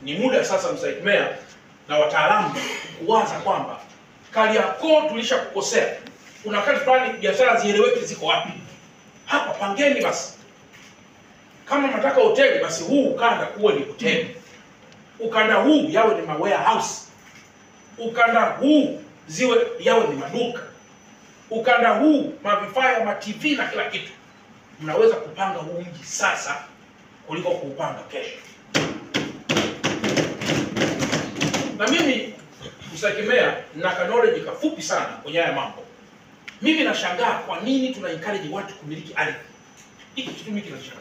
ni muda sasa Mstahiki Meya na wataalamu kuwaza kwamba Kariakoo tulishakukosea. Kuna wakati fulani biashara zieleweke ziko wapi. Hapa pangeni basi. Kama mnataka hoteli basi huu ukanda uwe ni hoteli. Ukanda huu yawe ni warehouse. Ukanda huu yawe ni maduka. Ukanda huu mavifaa ya TV na kila kitu. Mnaweza kupanga huu mji sasa kuliko kuupanga kesho. Na mimi Mstahiki Meya na knowledge kafupi sana kwenye haya mambo. Mimi nashangaa kwa nini tuna encourage watu kumiliki ardhi. Hiki kitu mimi kinashangaza.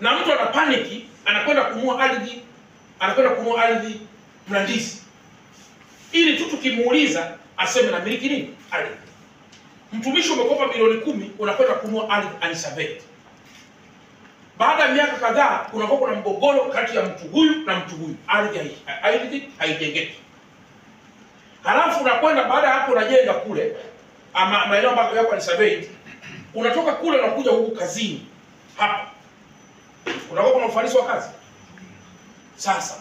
Na mtu ana panic, anakwenda kununua ardhi Mlandizi. Ili tu tukimuuliza aseme na miliki nini? Ardhi. Mtumishi umekopa milioni 10 unakwenda kununua ardhi unsurveyed. Baada ya miaka kadhaa kunakuwa kuna mgogoro kati ya mtu huyu na mtu huyu. Ardhi haijengeki. Halafu unakwenda baada ya hapo unajenga kule ama maeneo ambayo yako unsurveyed. Unatoka kule unakuja huku kazini. Hapa. Unakuwa kuna ufanisi wa kazi. Sasa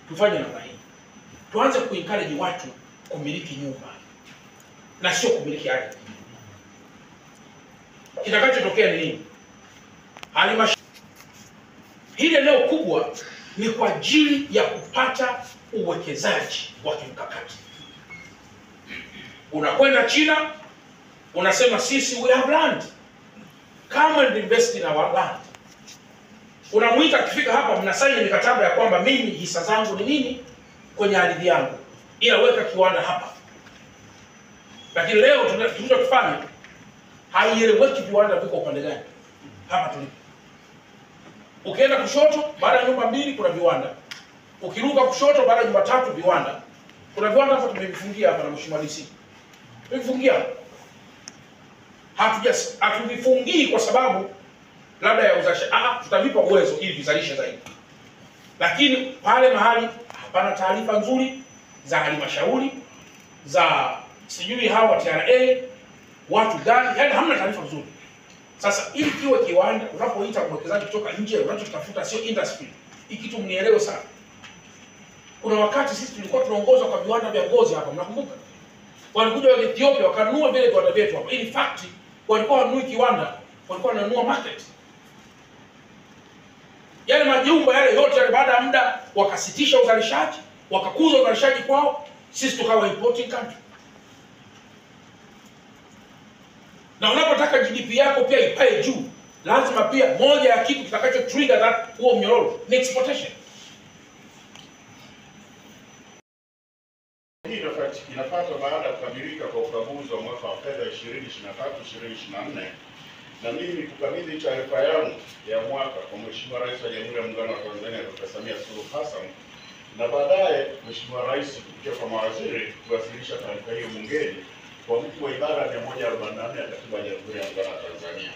tufanye namna hii. Tuanze kuencourage watu kumiliki nyumba na sio kumiliki ardhi. Kitakachotokea ni nini? Hili eneo kubwa ni kwa ajili ya kupata uwekezaji wa kimkakati. Unakwenda China, unasema sisi we have land. Come and invest in our land. Unamuita akifika hapa mnasaini mikataba ya kwamba mimi hisa zangu ni nini kwenye ardhi yangu. Ila weka kiwanda hapa. Lakini leo tunachofanya haieleweki viwanda viko upande gani. Hapa tulipo. Ukienda kushoto baada ya nyumba 2 kuna viwanda. Ukiruka kushoto baada ya nyumba 3 viwanda. Kuna viwanda hapo tumevifungia hapa na Mheshimiwa DC. Tumevifungia. Hatuvifungii kwa sababu labda ya uzalishaji. Tutavipa uwezo ili vizalishe zaidi. Lakini pale mahali hapana taarifa nzuri za halmashauri za sijui hawa TRA watu gani, yani hamna taarifa nzuri. Sasa ili kiwe kiwanda, unapoita mwekezaji kutoka nje, unachotafuta sio industry. Hiki kitu mnielewe sana. Kuna wakati sisi tulikuwa tunaongozwa kwa viwanda vya ngozi hapa, mnakumbuka? Walikuja wa Ethiopia wakanunua vile viwanda vyetu hapa. In fact, walikuwa wanunui kiwanda, walikuwa wanunua market. Yale majumba yale yote yale baada ya muda wakasitisha uzalishaji, wakakuza uzalishaji kwao, sisi tukawa importing country. Na unapotaka GDP yako pia ipae juu, lazima pia moja ya kitu kitakacho trigger huo mnyororo ni exportation. Hii inafuata baada ya kukamilika kwa ukaguzi wa mwaka wa fedha 2023/2024 na mimi kukabidhi taarifa yangu ya mwaka kwa Mheshimiwa Rais wa Jamhuri ya Muungano wa Tanzania Dr. Samia Suluhu Hassan, na baadaye Mheshimiwa Rais kupitia kwa mawaziri kuwasilisha taarifa hiyo bungeni kwa mujibu wa ibara ya 144 ya Katiba ya Jamhuri ya Muungano wa Tanzania.